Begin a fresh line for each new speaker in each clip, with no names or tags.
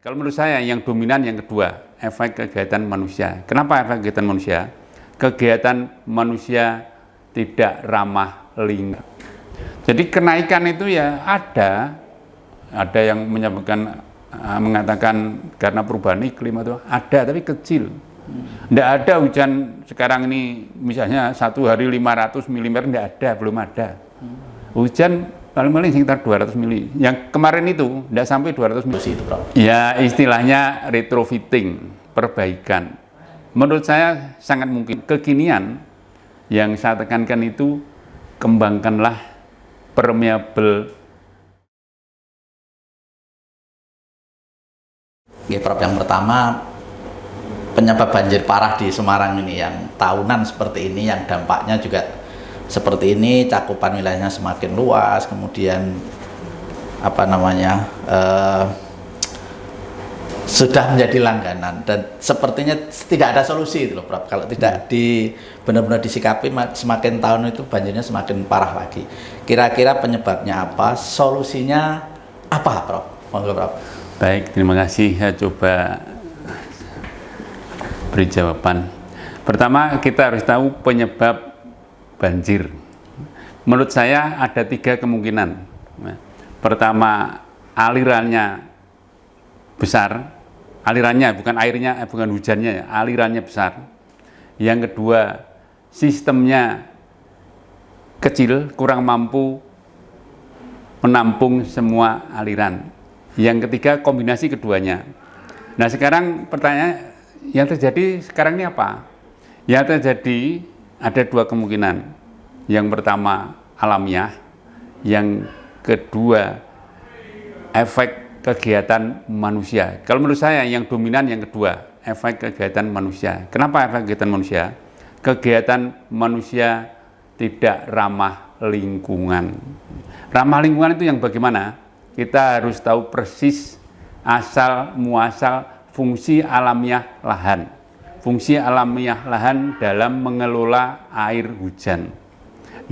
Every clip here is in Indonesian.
Kalau menurut saya yang dominan yang kedua, efek kegiatan manusia. Kenapa efek kegiatan manusia? Kegiatan manusia tidak ramah lingkungan. Jadi kenaikan itu ya ada yang mengatakan karena perubahan iklim itu ada, tapi kecil. Tidak ada hujan sekarang ini misalnya satu hari 500 mm, tidak ada, belum ada. Hujan paling sekitar 200 mili. Yang kemarin itu tidak sampai 200 mili. Ya istilahnya retrofitting, perbaikan. Menurut saya sangat mungkin. Kekinian yang saya tekankan itu kembangkanlah permeable.
Ya, Prof, yang pertama penyebab banjir parah di Semarang ini yang tahunan seperti ini, yang dampaknya juga seperti ini, cakupan wilayahnya semakin luas, kemudian sudah menjadi langganan dan sepertinya tidak ada solusi itu loh, Prof. Kalau tidak benar-benar disikapi, semakin tahun itu banjirnya semakin parah lagi. Kira-kira penyebabnya apa? Solusinya apa, Prof? Monggo, Prof.
Baik, terima kasih. Saya coba beri jawaban. Pertama, kita harus tahu penyebab banjir. Menurut saya ada 3 kemungkinan. Pertama, alirannya besar, alirannya bukan airnya, bukan hujannya ya, alirannya besar. Yang kedua, sistemnya kecil, kurang mampu menampung semua aliran. Yang ketiga, kombinasi keduanya. Nah sekarang pertanyaan yang terjadi sekarang ini apa? Yang terjadi ada 2 kemungkinan. Yang pertama alamiah, yang kedua efek kegiatan manusia. Kalau menurut saya yang dominan yang kedua, efek kegiatan manusia. Kenapa efek kegiatan manusia? Kegiatan manusia tidak ramah lingkungan. Ramah lingkungan itu yang bagaimana? Kita harus tahu persis asal muasal fungsi alamiah lahan. Fungsi alamiah lahan dalam mengelola air hujan,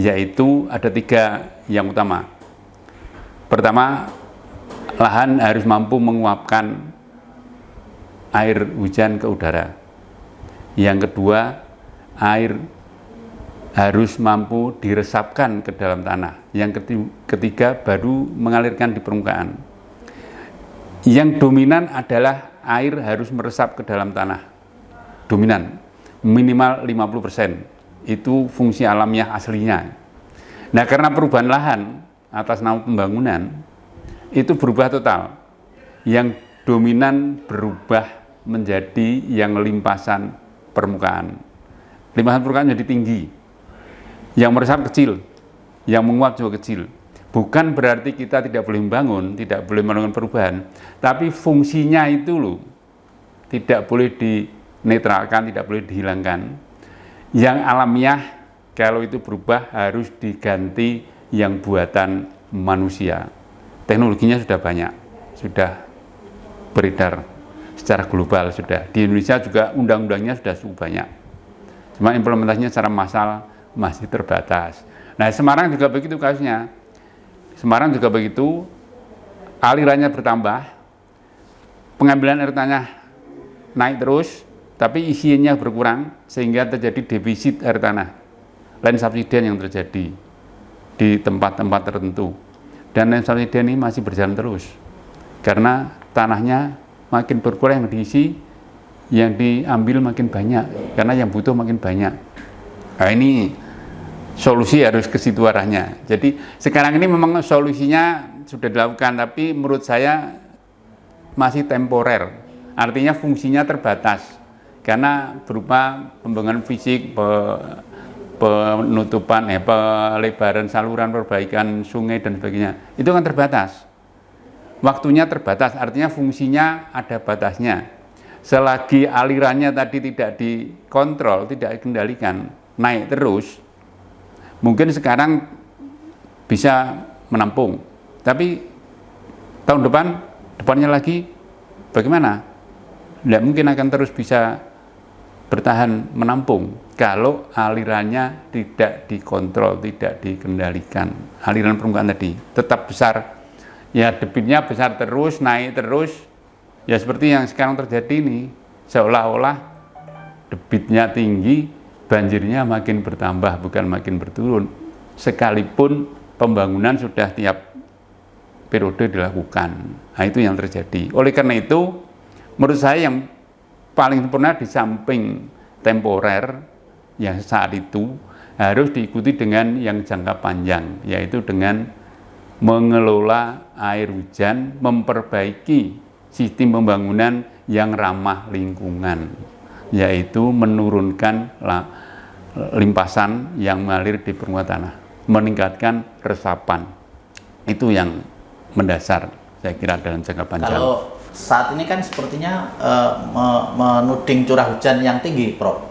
yaitu ada 3 yang utama. Pertama, lahan harus mampu menguapkan air hujan ke udara. Yang kedua, air harus mampu diresapkan ke dalam tanah. Yang ketiga, baru mengalirkan di permukaan. Yang dominan adalah air harus meresap ke dalam tanah. Dominan, minimal 50%. Itu fungsi alamiah aslinya. Nah, karena perubahan lahan atas nama pembangunan, itu berubah total. Yang dominan berubah menjadi yang limpasan permukaan. Limpasan permukaan jadi tinggi. Yang meresap kecil, yang menguap juga kecil. Bukan berarti kita tidak boleh membangun, tidak boleh melakukan perubahan, tapi fungsinya itu loh, tidak boleh dinetralkan, tidak boleh dihilangkan. Yang alamiah, kalau itu berubah harus diganti yang buatan manusia. Teknologinya sudah banyak, sudah beredar secara global sudah. Di Indonesia juga undang-undangnya sudah cukup banyak. Cuma implementasinya secara massal masih terbatas. Nah, Semarang juga begitu kasusnya. Semarang juga begitu, alirannya bertambah, pengambilan air tanah naik terus, tapi isinya berkurang sehingga terjadi defisit air tanah. Land subsidence yang terjadi di tempat-tempat tertentu. Dan land subsidence ini masih berjalan terus. Karena tanahnya makin berkurang yang diisi, yang diambil makin banyak, karena yang butuh makin banyak. Nah, ini solusi harus ke situ arahnya. Jadi sekarang ini memang solusinya sudah dilakukan, tapi menurut saya masih temporer. Artinya fungsinya terbatas, karena berupa pembangunan fisik, penutupan, pelebaran saluran, perbaikan sungai dan sebagainya. Itu kan terbatas. Waktunya terbatas, artinya fungsinya ada batasnya. Selagi alirannya tadi tidak dikontrol, tidak dikendalikan, naik terus, mungkin sekarang bisa menampung, tapi tahun depannya lagi bagaimana? Tidak mungkin akan terus bisa bertahan menampung kalau alirannya tidak dikontrol, tidak dikendalikan. Aliran permukaan tadi tetap besar, ya debitnya besar terus, naik terus, Ya seperti yang sekarang terjadi ini, seolah-olah debitnya tinggi, banjirnya makin bertambah bukan makin berturun. Sekalipun pembangunan sudah tiap periode dilakukan. Nah, itu yang terjadi. Oleh karena itu, menurut saya yang paling sempurna di samping temporer yang saat itu harus diikuti dengan yang jangka panjang, yaitu dengan mengelola air hujan, memperbaiki sistem pembangunan yang ramah lingkungan, yaitu menurunkan limpasan yang mengalir di permukaan tanah, meningkatkan resapan. Itu yang mendasar saya kira dalam jangka panjang.
Kalau saat ini kan sepertinya menuding curah hujan yang tinggi, Prof.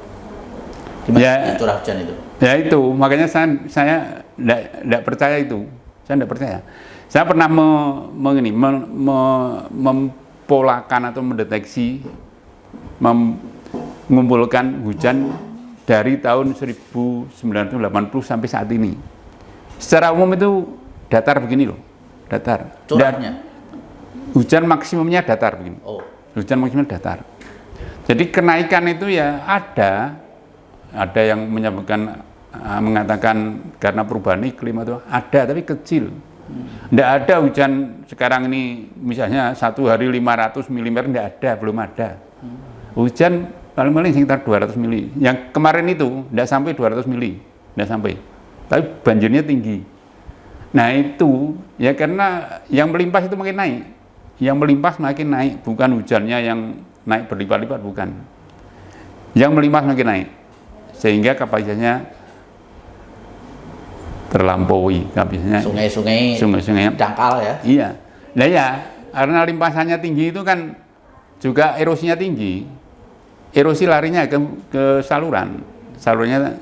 Gimana
Ya,
curah hujan itu?
Ya itu, makanya saya tidak percaya itu. Saya tidak percaya. Saya pernah mempolakan atau mendeteksi, mengumpulkan hujan dari tahun 1980 sampai saat ini. Secara umum itu datar begini loh, datar.
Curahnya?
Hujan maksimumnya datar begini.
Oh.
Hujan maksimumnya datar. Jadi kenaikan itu ya ada yang mengatakan karena perubahan iklim atau ada, tapi kecil. Tidak ada hujan sekarang ini misalnya satu hari 500 mm, tidak ada, belum ada. Hujan paling-paling sekitar 200 mili. Yang kemarin itu tidak sampai 200 mili, tidak sampai. Tapi banjirnya tinggi. Nah itu ya karena yang melimpah itu makin naik. Yang melimpah makin naik, bukan hujannya yang naik berlipat-lipat, bukan. Yang melimpah makin naik. Sehingga kapasitasnya terlampaui, kapasitasnya sungai-sungai
dangkal ya.
Iya. Nah ya, karena limpasannya tinggi itu kan juga erosinya tinggi. Erosi larinya ke salurannya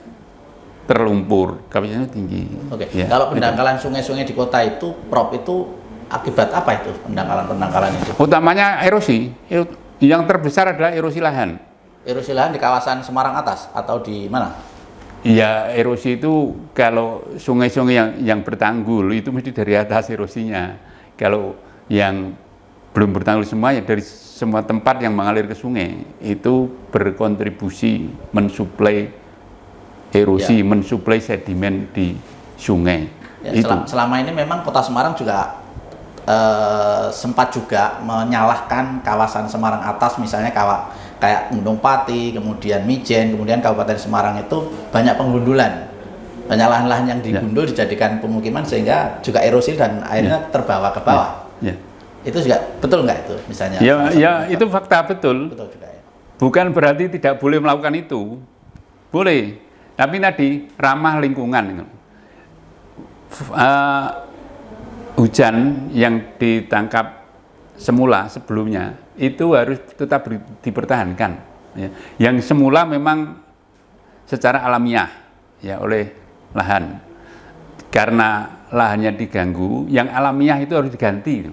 terlumpur, kapasitasnya tinggi.
Oke.
Ya,
Kalau pendangkalan sungai-sungai di kota itu, Prof, itu akibat apa itu pendangkalan itu?
Utamanya erosi. Yang terbesar adalah erosi lahan.
Erosi lahan di kawasan Semarang atas atau di mana?
Iya, erosi itu kalau sungai-sungai yang bertanggul itu mesti dari atas erosinya. Kalau yang belum bertanggul semua ya dari semua tempat yang mengalir ke sungai itu berkontribusi mensuplai erosi, mensuplai sedimen di sungai.
Ya, selama ini memang Kota Semarang juga sempat juga menyalahkan kawasan Semarang atas, misalnya kayak Gunung Pati, kemudian Mijen, kemudian Kabupaten Semarang itu banyak penggundulan, banyak lahan-lahan yang digundul dijadikan pemukiman sehingga juga erosi dan airnya terbawa ke bawah. Itu juga betul nggak itu misalnya?
Ya itu fakta betul.
Betul juga ya.
Bukan berarti tidak boleh melakukan itu, boleh. Tapi tadi ramah lingkungan. Hujan yang ditangkap semula sebelumnya itu harus tetap dipertahankan. Ya. Yang semula memang secara alamiah ya oleh lahan. Karena lahannya diganggu, yang alamiah itu harus diganti.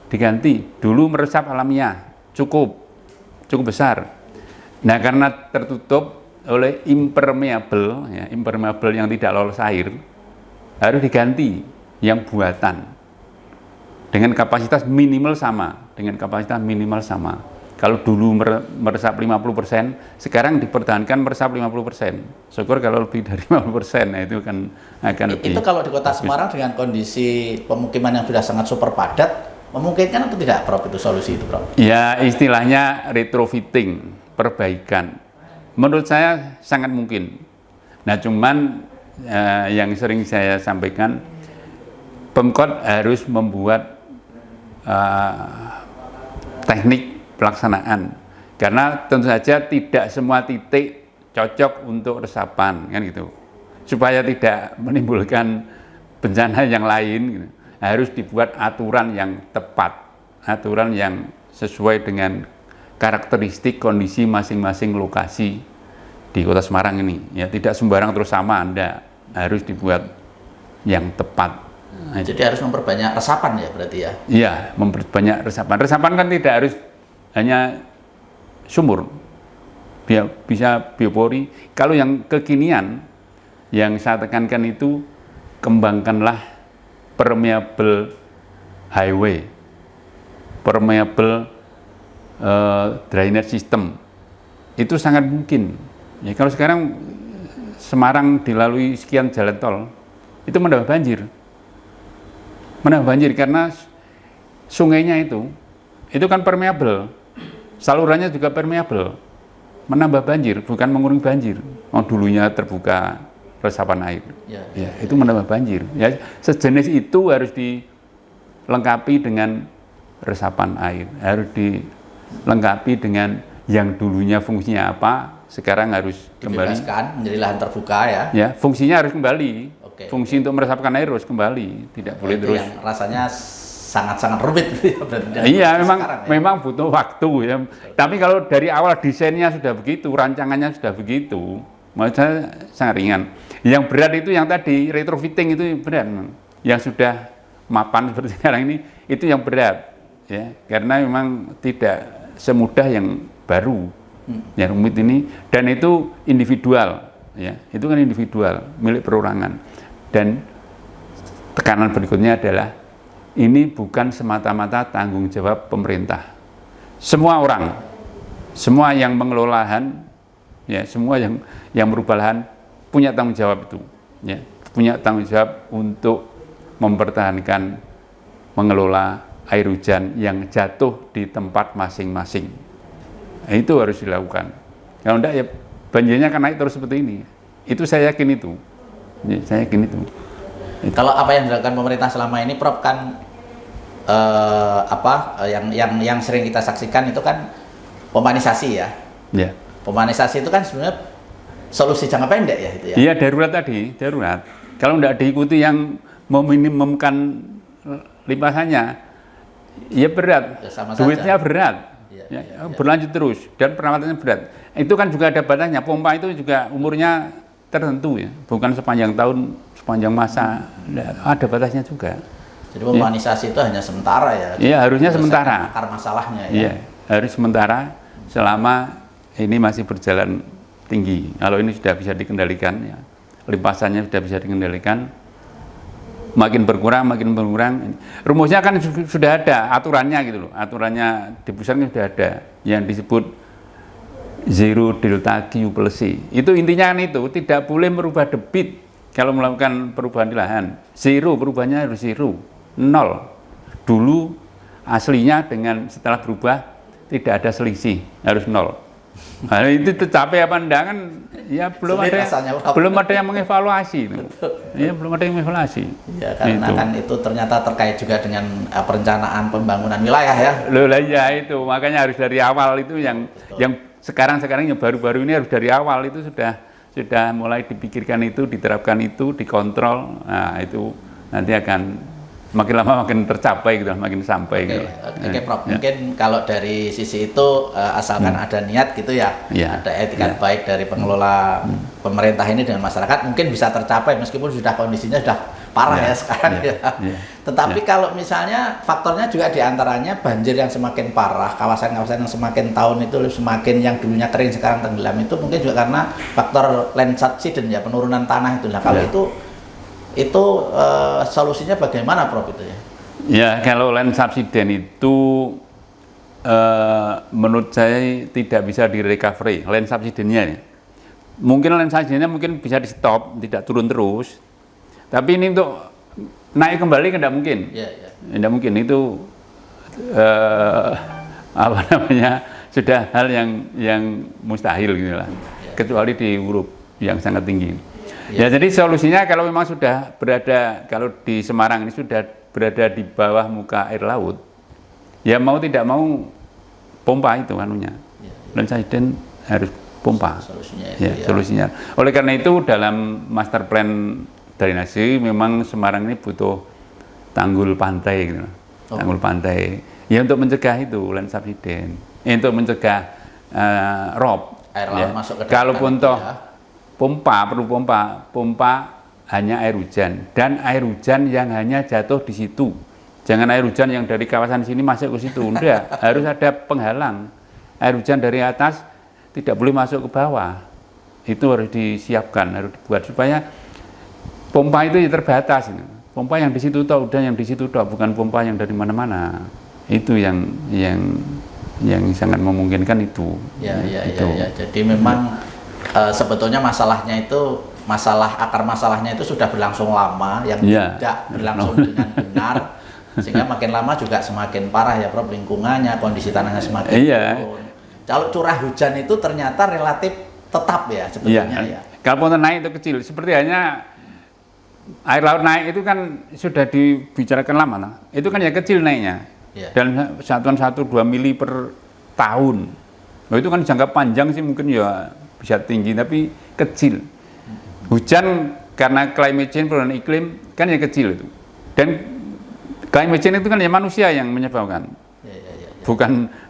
Diganti. Dulu meresap alamiah cukup besar. Nah karena tertutup oleh impermeable yang tidak lolos air, harus diganti yang buatan dengan kapasitas minimal sama, Kalau dulu meresap 50%, sekarang dipertahankan meresap 50%. Syukur kalau lebih dari 50%, nah itu akan lebih.
Itu kalau di Kota Semarang dengan kondisi pemukiman yang sudah sangat super padat, memungkinkan atau tidak, Prof, itu solusi itu, Prof?
Ya, istilahnya retrofitting, perbaikan. Menurut saya sangat mungkin. Nah, cuman yang sering saya sampaikan, Pemkot harus membuat teknik pelaksanaan, karena tentu saja tidak semua titik cocok untuk resapan, kan gitu. Supaya tidak menimbulkan bencana yang lain, gitu, harus dibuat aturan yang tepat, aturan yang sesuai dengan karakteristik kondisi masing-masing lokasi di Kota Semarang ini. Ya, tidak sembarang terus sama, Anda harus dibuat yang tepat.
Jadi harus memperbanyak resapan ya berarti ya?
Iya, memperbanyak resapan. Resapan kan tidak harus hanya sumur, bisa biopori. Kalau yang kekinian, yang saya tekankan itu kembangkanlah permeable highway, permeable drainage system itu sangat mungkin. Ya, kalau sekarang Semarang dilalui sekian jalan tol, itu menambah banjir karena sungainya itu kan permeabel, salurannya juga permeabel, menambah banjir, bukan mengurangi banjir. Oh, dulunya terbuka resapan air, itu menambah banjir. Ya, sejenis itu harus dilengkapi dengan resapan air, harus dilengkapi dengan yang dulunya fungsinya apa, sekarang harus kembali
menjadi lahan terbuka ya.
Ya, fungsinya harus kembali. Fungsi untuk meresapkan air harus kembali, tidak boleh terus.
Yang rasanya sangat-sangat rumit.
Iya, memang butuh waktu ya. Tapi kalau dari awal desainnya sudah begitu, rancangannya sudah begitu, menurut saya sangat ringan. Yang berat itu yang tadi retrofitting itu berat. Yang sudah mapan seperti sekarang ini itu yang berat, ya. Karena memang tidak semudah yang baru. Yang rumit ini, dan itu individual, ya, itu kan individual, milik perorangan. Dan tekanan berikutnya adalah ini bukan semata-mata tanggung jawab pemerintah. Semua orang, semua yang mengelola lahan, ya, semua yang merubah lahan punya tanggung jawab itu, ya, punya tanggung jawab untuk mempertahankan mengelola air hujan yang jatuh di tempat masing-masing. Itu harus dilakukan. Kalau enggak ya banjirnya akan naik terus seperti ini. Itu saya yakin itu. Ya, saya yakin itu.
Kalau apa yang dilakukan pemerintah selama ini, Prof, kan yang sering kita saksikan itu kan pompanisasi ya.
Ya.
Pompanisasi itu kan sebenarnya solusi jangka pendek ya itu ya.
Iya, darurat tadi, darurat. Kalau enggak diikuti yang meminimumkan limpasannya, ya berat. Ya, duitnya berat. Berlanjut terus dan perawatannya berat. Itu kan juga ada batasnya. Pompa itu juga umurnya tertentu ya, bukan sepanjang tahun, sepanjang masa. Ada batasnya juga.
Jadi pompanisasi itu hanya sementara ya.
Iya, harusnya sementara.
Akar masalahnya ya.
Iya, harus sementara selama ini masih berjalan tinggi. Kalau ini sudah bisa dikendalikan ya, limpasannya sudah bisa dikendalikan, makin berkurang. Rumusnya kan sudah ada aturannya gitu loh. Aturannya di pusat sudah ada yang disebut zero delta Q plus C. Itu intinya kan itu, tidak boleh merubah debit kalau melakukan perubahan di lahan. Zero, perubahannya harus zero, 0. Dulu aslinya dengan setelah berubah tidak ada selisih, harus 0. Nah, itu tercapai apa enggak kan ya belum ada yang mengevaluasi. Ya, belum ada yang mengevaluasi. Ya,
karena itu kan itu ternyata terkait juga dengan perencanaan pembangunan wilayah ya.
Loh lah ya itu, makanya harus dari awal itu yang sekarang yang baru-baru ini harus dari awal itu sudah mulai dipikirkan itu, diterapkan itu, dikontrol. Nah, itu nanti akan makin lama makin tercapai gitu, makin sampai gitu.
Oke, Prof. Mungkin kalau dari sisi itu asalkan ada niat gitu ya, ada etikat baik dari pengelola pemerintah ini dengan masyarakat, mungkin bisa tercapai meskipun sudah kondisinya sudah parah ya sekarang ya. Tetapi kalau misalnya faktornya juga diantaranya banjir yang semakin parah, kawasan-kawasan yang semakin tahun itu semakin yang dulunya kering sekarang tenggelam, itu mungkin juga karena faktor land subsidence ya, penurunan tanah itu. Nah, kalau itu solusinya bagaimana, Prof, itu ya?
Ya, kalau land subsidence itu menurut saya tidak bisa di-recovery land subsidence-nya. Mungkin land subsidence-nya mungkin bisa di-stop, tidak turun terus. Tapi ini untuk naik kembali tidak mungkin. Tidak mungkin, itu sudah hal yang mustahil gitu lah. Kecuali di huruf yang sangat tinggi. Ya, jadi solusinya kalau memang sudah berada, kalau di Semarang ini sudah berada di bawah muka air laut, ya mau tidak mau pompa itu anunya. Dan subsidence harus pompa. Solusinya. Oleh karena itu dalam master plan drainase memang Semarang ini butuh tanggul pantai gitu. Tanggul pantai. Ya untuk mencegah itu land subsidence. Untuk mencegah rob.
Air laut masuk ke dalam.
Kalaupun toh perlu pompa hanya air hujan, dan air hujan yang hanya jatuh di situ. Jangan air hujan yang dari kawasan sini masuk ke situ. Enggak, harus ada penghalang. Air hujan dari atas tidak boleh masuk ke bawah. Itu harus disiapkan, harus dibuat supaya pompa itu terbatas. Pompa yang di situ toh, udah yang di situ toh, bukan pompa yang dari mana-mana. Itu yang yang sangat memungkinkan itu.
Ya. Jadi memang sebetulnya akar masalahnya itu sudah berlangsung lama, yang tidak berlangsung dengan benar, sehingga makin lama juga semakin parah ya Prof, lingkungannya, kondisi tanahnya semakin turun. Kalau curah hujan itu ternyata relatif tetap ya sebetulnya ya.
Kalau naik itu kecil, seperti hanya air laut naik itu kan sudah dibicarakan lama lah. Itu kan ya kecil naiknya. Dalam satuan 1-2 mili per tahun. Nah, itu kan jangka panjang sih mungkin ya bisa tinggi tapi kecil. Hujan karena climate change, perubahan iklim kan ya kecil itu. Dan climate change itu kan ya manusia yang menyebabkan.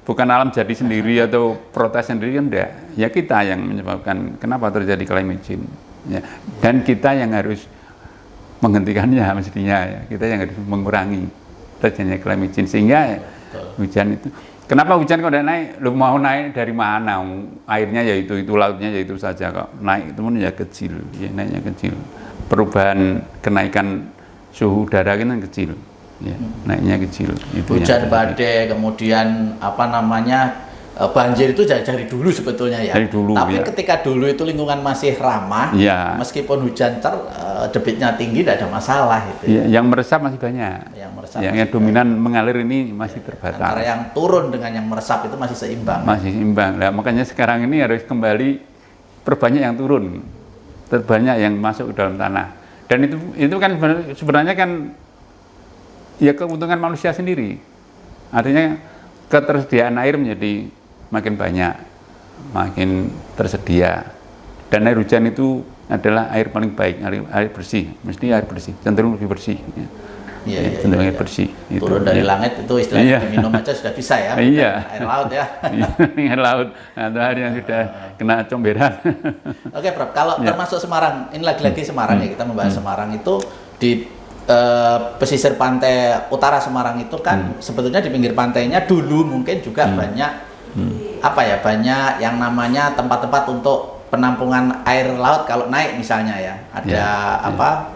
Bukan alam jadi sendiri atau protes sendiri kan enggak. Ya kita yang menyebabkan kenapa terjadi climate change. Ya. Dan kita yang harus menghentikannya mestinya ya. Kita yang harus mengurangi terjadinya climate change sehingga hujan itu. Kenapa hujan kok udah naik? Lu mau naik dari mana? Airnya yaitu lautnya yaitu saja kok. Naik itu pun ya kecil, ya naiknya kecil. Perubahan kenaikan suhu udara kan kecil. Ya, naiknya kecil. Itu
hujan badai, kemudian banjir itu dari dulu sebetulnya ya.
Dari dulu,
tapi ketika dulu itu lingkungan masih ramah, meskipun hujan debitnya tinggi tidak ada masalah itu.
Yang meresap masih banyak. Yang dominan mengalir ini masih terbatas.
Antara yang turun dengan yang meresap itu masih seimbang.
Masih seimbang. Nah, makanya sekarang ini harus kembali perbanyak yang turun, terbanyak yang masuk ke dalam tanah. Dan itu kan sebenarnya kan ya keuntungan manusia sendiri. Artinya ketersediaan air menjadi makin banyak, makin tersedia. Dan air hujan itu adalah air paling baik, air bersih, mesti air bersih, cenderung lebih bersih. Cenderung air bersih.
Turun dari langit itu istilahnya diminum aja sudah bisa ya, air laut ya.
Air laut, atau air yang sudah kena comberan.
Oke Prof, kalau termasuk Semarang, ini lagi-lagi Semarang ya, kita membahas Semarang itu di pesisir pantai utara Semarang itu kan sebetulnya di pinggir pantainya dulu mungkin juga banyak banyak yang namanya tempat-tempat untuk penampungan air laut kalau naik misalnya ya. Ada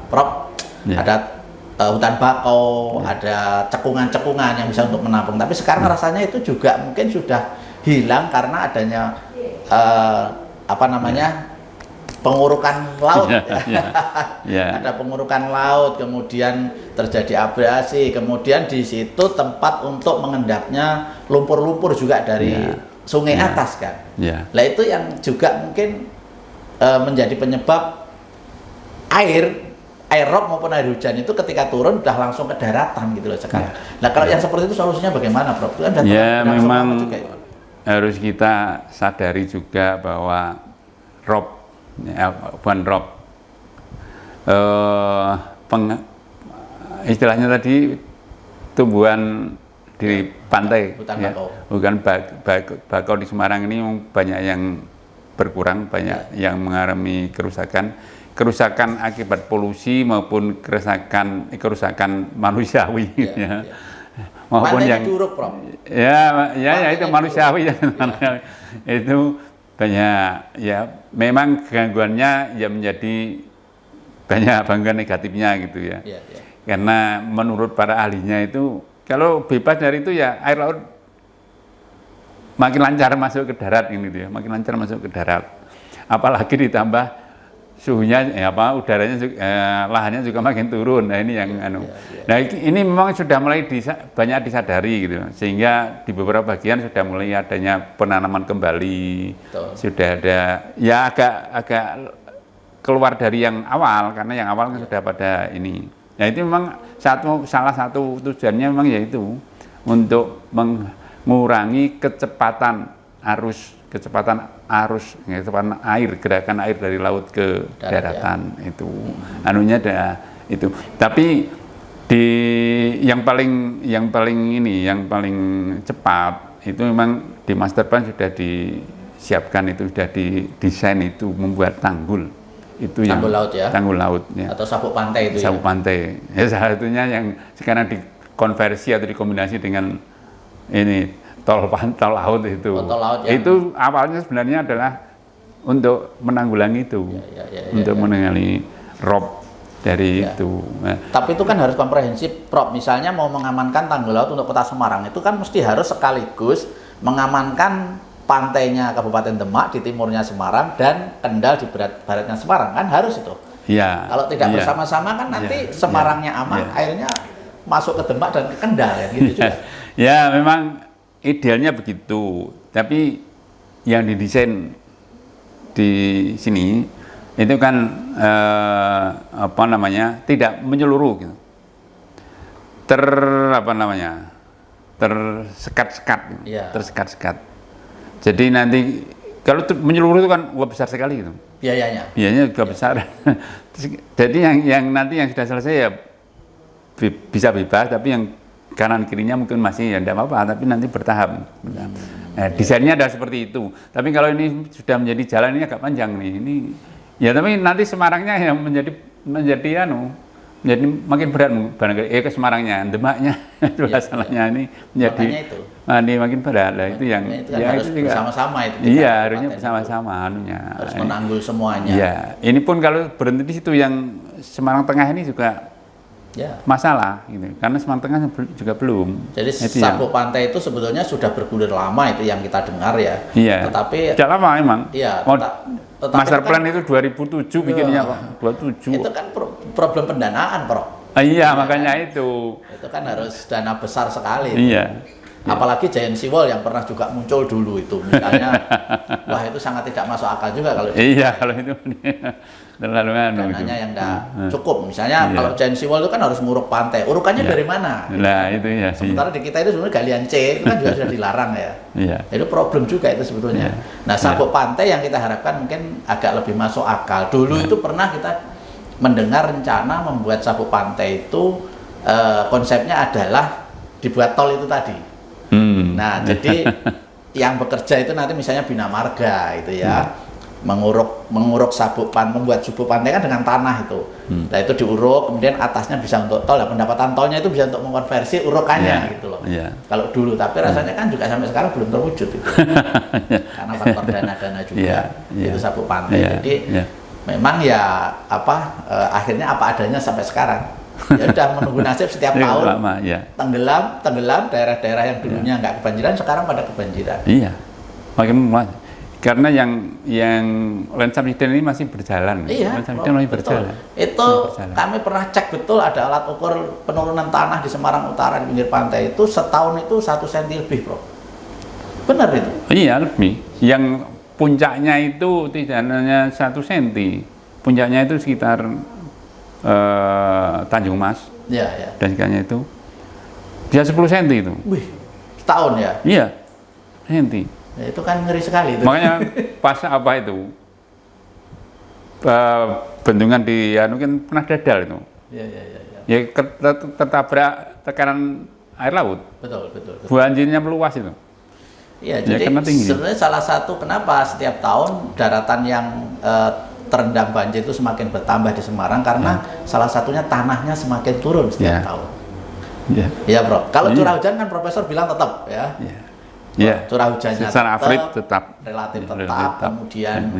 Prof? Ada hutan bakau, ada cekungan-cekungan yang bisa untuk menampung. Tapi sekarang rasanya itu juga mungkin sudah hilang karena adanya pengurukan laut. Ada pengurukan laut, kemudian terjadi abrasi, kemudian di situ tempat untuk mengendapnya lumpur-lumpur juga dari sungai atas kan. Nah itu yang juga mungkin menjadi penyebab air rob maupun air hujan itu ketika turun udah langsung ke daratan gitu loh sekarang. Nah kalau yang seperti itu solusinya bagaimana Prof?
Memang juga, harus kita sadari juga bahwa istilahnya tadi tumbuhan di pantai, bukan bakau di Semarang ini banyak yang berkurang, banyak yang mengalami kerusakan akibat polusi maupun kerusakan manusiawi, maupun
pantainya
yang
curug, Prof.
Itu manusiawi itu banyak memang gangguannya menjadi banyak gangguan negatifnya gitu ya. Karena menurut para ahlinya itu kalau bebas dari itu air laut makin lancar masuk ke darat gitu ya, makin lancar masuk ke darat. Apalagi ditambah suhunya udaranya lahannya juga makin turun. Nah ini yang Nah ini memang sudah mulai banyak disadari gitu. Sehingga di beberapa bagian sudah mulai adanya penanaman kembali. Sudah ada agak keluar dari yang awal karena yang awal kan sudah pada ini. Nah itu memang salah satu tujuannya memang yaitu untuk mengurangi kecepatan air, gerakan air dari laut ke daratan itu. Itu. Tapi yang paling cepat itu memang di master plan sudah disiapkan, itu sudah didesain itu membuat tanggul. Itu tanggul laut ya.
Atau sabuk pantai itu.
Sabuk pantai. Ya salah satunya yang sekarang dikonversi atau dikombinasi dengan ini tol laut itu.
Tol laut,
itu awalnya sebenarnya adalah untuk menanggulangi itu. Untuk menangani rob dari itu. Nah.
Tapi itu kan harus komprehensif, Prof. Misalnya mau mengamankan tanggul laut untuk Kota Semarang itu kan mesti harus sekaligus mengamankan pantainya Kabupaten Demak, di timurnya Semarang, dan Kendal di baratnya Semarang, kan harus itu.
Iya.
Kalau tidak
iya.
bersama-sama kan nanti
Iya.
Semarangnya aman,
Iya.
airnya masuk ke Demak dan ke Kendal ya, gitu juga.
Ya, memang idealnya begitu. Tapi yang didesain di sini itu kan apa namanya, tidak menyeluruh gitu. Tersekat-sekat,
Iya.
tersekat-sekat. Jadi nanti kalau menyeluruh itu kan wah besar sekali gitu. Biayanya juga besar. Jadi yang nanti yang sudah selesai ya bisa bebas, tapi yang kanan kirinya mungkin masih ya tidak apa-apa, tapi nanti bertahap. Desainnya ada seperti itu. Tapi kalau ini sudah menjadi jalan, ini agak panjang nih. Ini ya, tapi nanti Semarangnya yang menjadi makin berat barangkali ke Semarangnya, Demaknya itu masalahnya ini menjadi ini makin berat lah. Itu yang
itu kan
ya
harus
itu juga
bersama-sama itu.
Iya, harusnya bersama-sama anunya.
Harus menanggul semuanya.
Iya, ini pun kalau berhenti di situ yang Semarang Tengah ini juga
Ya.
masalah gitu. Karena Semarang Tengah juga belum.
Jadi
Itu
sabuk pantai itu sebetulnya sudah bergulir lama, itu yang kita dengar ya.
Iya.
Tetapi
sudah lama emang.
iya, tetapi
Master
itu
plan
kan,
itu 2007 bikinnya kok. 27.
itu kan problem pendanaan, Prof.
Iya, makanya itu.
Itu kan harus dana besar sekali.
Iya.
Apalagi Giant Seawall yang pernah juga muncul dulu itu, misalnya, wah itu sangat tidak masuk akal juga kalau
Iya, kalau itu terlalu
dananya yang tidak cukup. Misalnya kalau Giant Seawall itu kan harus nguruk pantai, urukannya dari mana?
Nah, itu ya.
Sementara di kita itu sebenarnya galian C itu kan juga sudah dilarang ya.
Iya.
Itu problem juga itu sebetulnya. Nah, sabuk pantai yang kita harapkan mungkin agak lebih masuk akal. Dulu itu pernah kita mendengar rencana membuat sabuk pantai itu konsepnya adalah dibuat tol itu tadi. Nah, jadi yang bekerja itu nanti misalnya Bina Marga itu ya, menguruk sabuk pantai, membuat sabuk pantai kan dengan tanah itu. Nah, itu diuruk, kemudian atasnya bisa untuk tol. Nah, pendapatan tolnya itu bisa untuk mengkonversi urukannya gitu loh. Kalau dulu, tapi rasanya kan juga sampai sekarang belum terwujud itu. Karena faktor dana-dana juga itu sabuk pantai. Jadi memang ya akhirnya apa adanya sampai sekarang. Ya udah menunggu nasib setiap tahun. Tenggelam daerah-daerah yang dulunya nggak kebanjiran sekarang pada kebanjiran.
Iya. Karena yang land subsidence ini masih berjalan.
Iya,
land subsidence masih berjalan.
Itu kami pernah cek betul, ada alat ukur penurunan tanah di Semarang Utara di pinggir pantai itu setahun itu 1 cm lebih, Bro. Benar itu?
Iya, lebih. Yang puncaknya itu tidak hanya 1 cm. Puncaknya itu sekitar Tanjung Mas.
Iya.
Dan sekitarnya itu bisa 10 cm itu.
Wih, setahun ya?
Iya, cm.
Ya, itu kan ngeri sekali itu.
Makanya pas apa itu bendungan di kan pernah dadal itu.
Iya.
Ya tertabrak tekanan air laut.
Betul.
Banjirnya meluas itu.
Iya, jadi sebenarnya salah satu kenapa setiap tahun daratan yang terendam banjir itu semakin bertambah di Semarang karena salah satunya tanahnya semakin turun setiap tahun. Iya, Bro. Kalau curah hujan kan Profesor bilang tetap ya. Curah hujannya
secara average tetap
relatif tetap, kemudian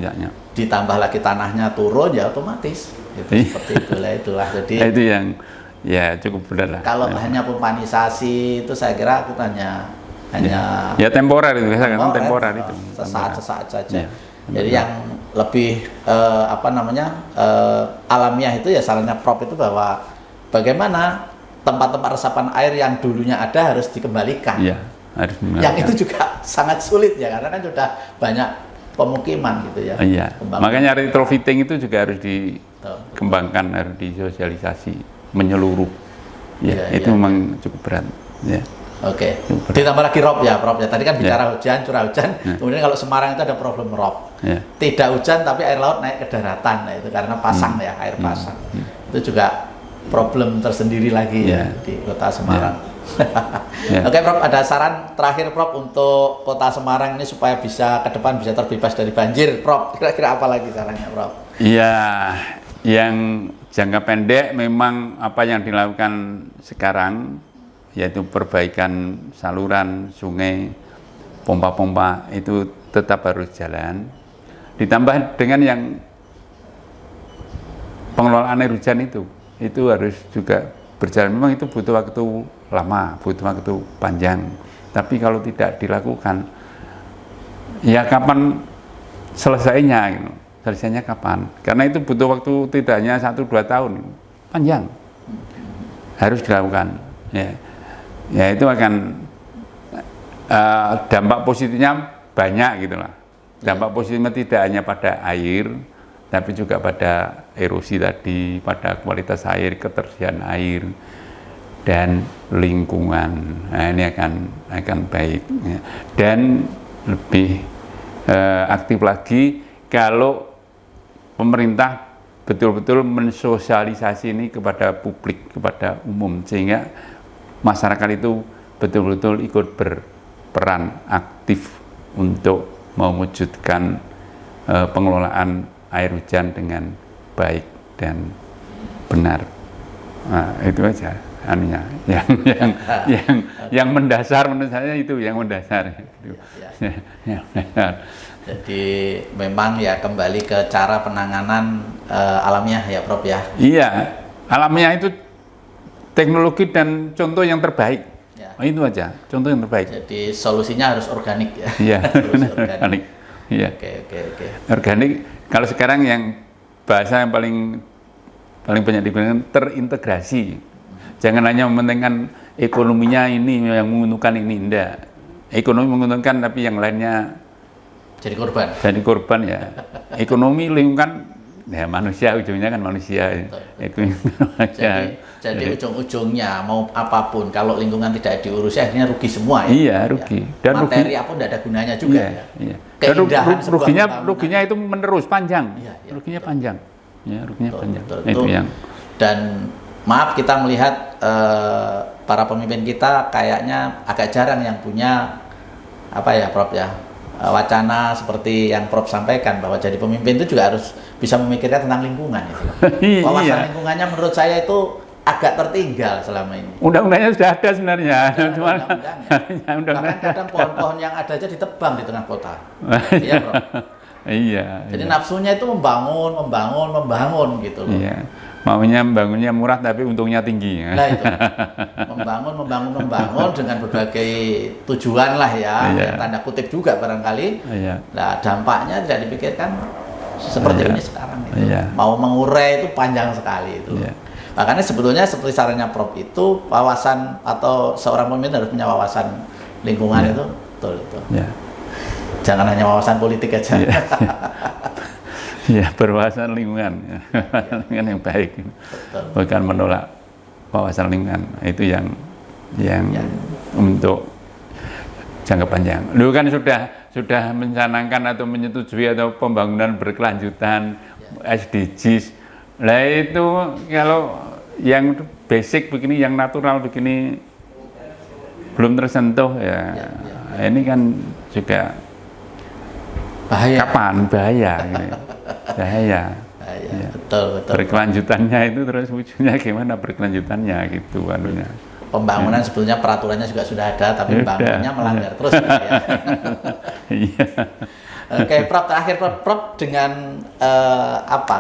ditambah lagi tanahnya turun ya otomatis. Seperti itulah. Jadi
itu yang cukup benar lah.
Kalau hanya pumpanisasi itu saya kira kita hanya
temporer itu biasa kan temporer itu.
Sesaat saja. Jadi yang lebih alamiah itu ya sarannya Prof itu bahwa bagaimana tempat-tempat resapan air yang dulunya ada harus dikembalikan. Yang itu juga sangat sulit ya karena kan sudah banyak pemukiman gitu ya.
Makanya retrofitting itu juga harus dikembangkan, harus disosialisasi menyeluruh. Itu memang cukup berat.
Oke. Ditambah lagi Rob ya. Tadi kan bicara hujan, curah hujan. Kemudian kalau Semarang itu ada problem Rob. Tidak hujan tapi air laut naik ke daratan. Nah, itu karena pasang air pasang. Itu juga problem tersendiri lagi di Kota Semarang. Oke, Prof, ada saran terakhir Prof untuk Kota Semarang ini supaya bisa ke depan bisa terbebas dari banjir, Prof. Kira-kira apa lagi sarannya, Prof?
Iya, yang jangka pendek memang apa yang dilakukan sekarang yaitu perbaikan saluran sungai, pompa-pompa itu tetap harus jalan. Ditambah dengan yang pengelolaan air hujan itu harus juga berjalan. Memang itu butuh waktu lama, butuh waktu panjang. Tapi kalau tidak dilakukan, ya kapan selesainya? Gitu. Selesainya kapan? Karena itu butuh waktu tidak hanya 1-2 tahun, panjang. Harus dilakukan. Ya itu akan dampak positifnya banyak gitulah. Dampak positifnya tidak hanya pada air, tapi juga pada erosi tadi, pada kualitas air, ketersediaan air, dan lingkungan. Nah, ini akan baik. Dan lebih aktif lagi kalau pemerintah betul-betul mensosialisasi ini kepada publik, kepada umum, sehingga masyarakat itu betul-betul ikut berperan aktif untuk mewujudkan pengelolaan air hujan dengan baik dan benar. Nah, itu aja anunya yang mendasar menurut saya, itu yang mendasar.
Jadi memang ya kembali ke cara penanganan alamiah ya Prof ya.
Iya, alamiah itu teknologi dan contoh yang terbaik.
Ya.
Itu aja, contoh yang terbaik.
Jadi solusinya harus organik ya.
Iya, organik. Iya.
Oke.
Organik. Kalau sekarang yang bahasa yang paling banyak digunakan terintegrasi. Jangan hanya mementingkan ekonominya ini yang menguntungkan ini, enggak. Ekonomi menguntungkan tapi yang lainnya
jadi korban.
Jadi korban ya. Ekonomi, lingkungan, ya manusia, ujungnya kan manusia.
Jadi ujung-ujungnya mau apapun, kalau lingkungan tidak diurus akhirnya rugi semua ya.
Iya, rugi.
Ya.
Dan
materi apa tidak ada gunanya juga ya.
Iya.
Keindahan
Dan ruginya itu menerus panjang.
Iya,
ruginya panjang. Ya, ruginya panjang.
Betul.
Itu yang.
Dan maaf kita melihat para pemimpin kita kayaknya agak jarang yang punya apa ya Prof ya, wacana seperti yang Prof sampaikan, bahwa jadi pemimpin itu juga harus bisa memikirkan tentang lingkungan itu. Wawasan lingkungannya menurut saya itu agak tertinggal selama ini.
Undang-undangnya sudah ada sebenarnya.
Cuma bahkan kadang pohon-pohon yang ada aja ditebang di tengah kota. Iya, Prof.
Iya.
Jadi nafsunya itu membangun gitu loh.
Iya. Maunya membangunnya murah tapi untungnya tinggi.
Nah itu, membangun dengan berbagai tujuan lah ya,
iya.
tanda kutip juga barangkali.
Iya.
Nah dampaknya tidak dipikirkan seperti ini sekarang itu.
Iya.
Mau mengurai itu panjang sekali itu.
Iya.
Makanya sebetulnya seperti sarannya Prof itu, wawasan atau seorang pemimpin harus punya wawasan lingkungan itu, betul.
Iya.
Jangan hanya wawasan politik aja.
Iya. Ya, berwawasan lingkungan, lingkungan yang baik.
Betul.
Bukan menolak wawasan lingkungan. Itu yang untuk jangka panjang. Lu kan sudah mencanangkan atau menyetujui atau pembangunan berkelanjutan, SDGs. Lah itu kalau yang basic begini, yang natural begini belum tersentuh ya. Ini kan juga
bahaya.
Kapan bahaya? Bahaya.
Ya. Betul.
Berkelanjutannya itu terus wujudnya gimana berkelanjutannya gitu anunya.
Pembangunan sebetulnya peraturannya juga sudah ada, tapi pembangunannya melanggar terus. Ya.
Iya.
Oke, Prof, terakhir Prof dengan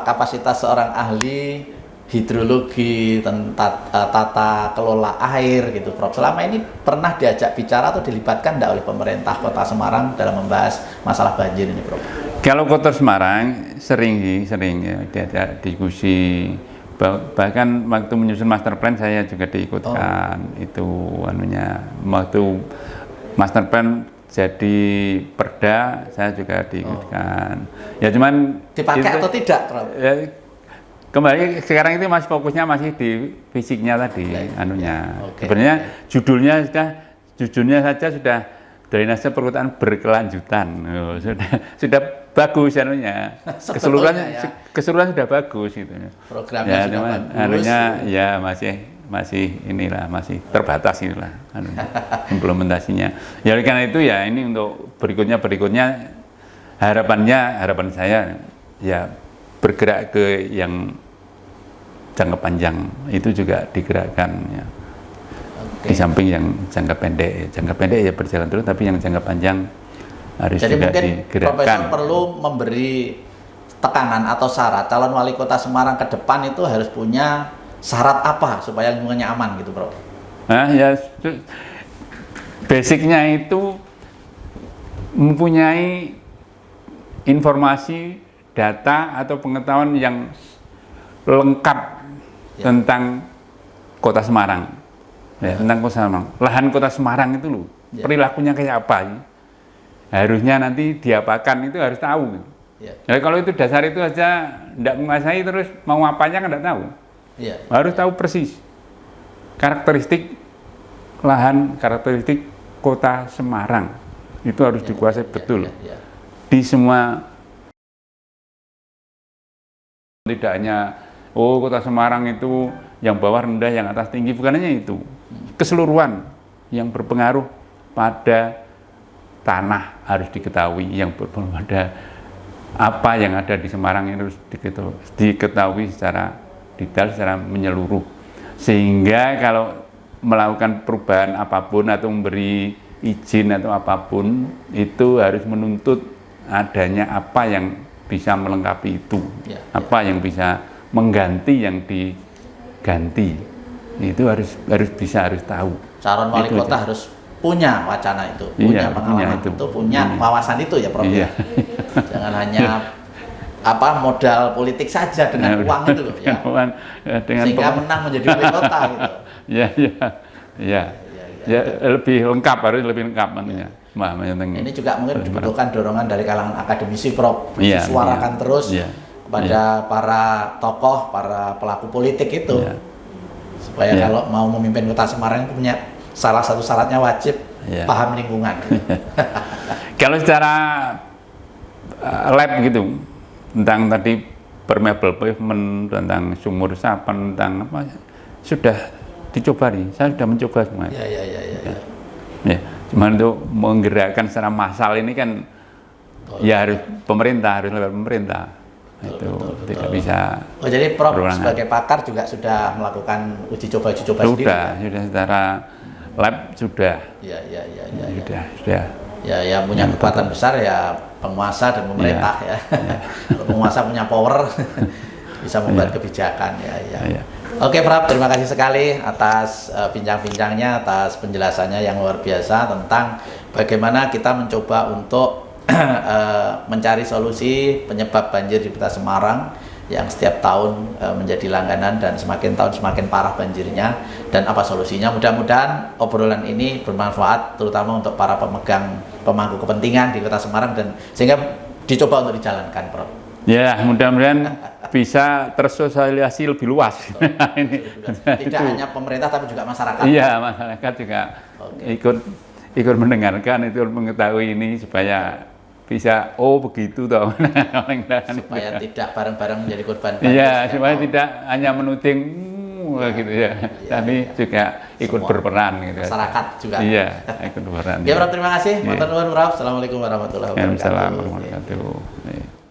kapasitas seorang ahli hidrologi tentang tata kelola air gitu, Prof. Selama ini pernah diajak bicara atau dilibatkan enggak oleh pemerintah Kota Semarang dalam membahas masalah banjir ini, Prof?
Kalau Kota Semarang sering ya diajak diskusi, bahkan waktu menyusun master plan saya juga diikutkan. Itu anunya, waktu master plan jadi perda saya juga diikutkan. Ya cuman
dipakai
itu,
atau tidak, Prof?
Ya, kembali sekarang itu masih fokusnya masih di fisiknya tadi, anunya. Sebenarnya judulnya saja sudah drainase perkotaan berkelanjutan. Sudah bagus anunya. Keseluruhan sudah bagus gitu.
Programnya
ya,
sudah
cuman,
bagus.
anunya ya masih terbatas inilah implementasinya. Ya karena itu ya ini untuk berikutnya harapan saya ya bergerak ke yang jangka panjang itu juga digerakkan ya. Di samping yang jangka pendek ya berjalan terus, tapi yang jangka panjang harus
jadi
juga
mungkin
digerakkan.
Profesor perlu memberi tekanan atau syarat calon wali kota Semarang ke depan itu harus punya syarat apa supaya lingkungannya aman gitu, Prof?
Nah, ya basicnya itu mempunyai informasi, data atau pengetahuan yang lengkap tentang Kota Semarang, tentang Kota Semarang, lahan Kota Semarang itu loh, perilakunya kayak apa, harusnya nanti diapakan itu harus tahu. Nah, kalau itu dasar itu aja tidak menguasai, terus mau apanya kan tidak tahu. Harus tahu persis karakteristik lahan, karakteristik Kota Semarang itu harus dikuasai betul. Di semua, tidak hanya Kota Semarang itu yang bawah rendah, yang atas tinggi, bukan hanya itu, keseluruhan yang berpengaruh pada tanah harus diketahui, yang berpengaruh pada apa yang ada di Semarang ini harus diketahui secara detail, secara menyeluruh, sehingga kalau melakukan perubahan apapun atau memberi izin atau apapun itu harus menuntut adanya apa yang bisa melengkapi itu, apa yang bisa mengganti yang diganti, itu harus tahu.
Calon wali
itu
kota harus punya wacana itu, punya pengalaman itu, punya wawasan itu ya Prof. Jangan hanya modal politik saja dengan uang itu loh ya. Sehingga menang menjadi wali kota gitu.
Ya, lebih lengkap, harus lebih lengkap namanya.
Ini juga mungkin dibutuhkan dorongan dari kalangan akademisi Prof. Disuarakan terus kepada para tokoh, para pelaku politik itu, supaya kalau mau memimpin Kota Semarang punya salah satu syaratnya wajib paham lingkungan.
Kalau secara lab gitu, tentang tadi permeable pavement, tentang sumur resapan, tentang apa, sudah dicoba nih, saya sudah mencoba semua. Cuman untuk menggerakkan secara massal ini kan harus pemerintah, harus lewat pemerintah. Betul. Tidak bisa.
Jadi Prof sebagai pakar juga sudah melakukan uji coba sendiri.
Sudah secara lab sudah. Sudah.
Ya punya kekuatan besar ya penguasa dan pemerintah ya. Kalau penguasa punya power bisa membuat kebijakan ya. Oke Prof, terima kasih sekali atas bincang-bincangnya, atas penjelasannya yang luar biasa tentang bagaimana kita mencoba untuk mencari solusi penyebab banjir di Kota Semarang yang setiap tahun menjadi langganan dan semakin tahun semakin parah banjirnya, dan apa solusinya. Mudah-mudahan obrolan ini bermanfaat terutama untuk para pemangku kepentingan di Kota Semarang, dan sehingga dicoba untuk dijalankan Prof. Ya,
mudah-mudahan bisa tersosialisasi lebih luas.
Tidak hanya pemerintah tapi juga masyarakat.
Iya, masyarakat juga ikut mendengarkan, itu mengetahui ini supaya bisa begitu toh.
Supaya tidak bareng-bareng menjadi korban.
Iya, supaya tidak hanya menuding gitu ya. Tapi juga ikut berperan gitu.
Masyarakat juga.
Iya, ikut berperan.
Ya Prof, terima kasih. Matur nuwun Prof. Assalamualaikum warahmatullahi wabarakatuh.
Waalaikumsalam warahmatullahi wabarakatuh.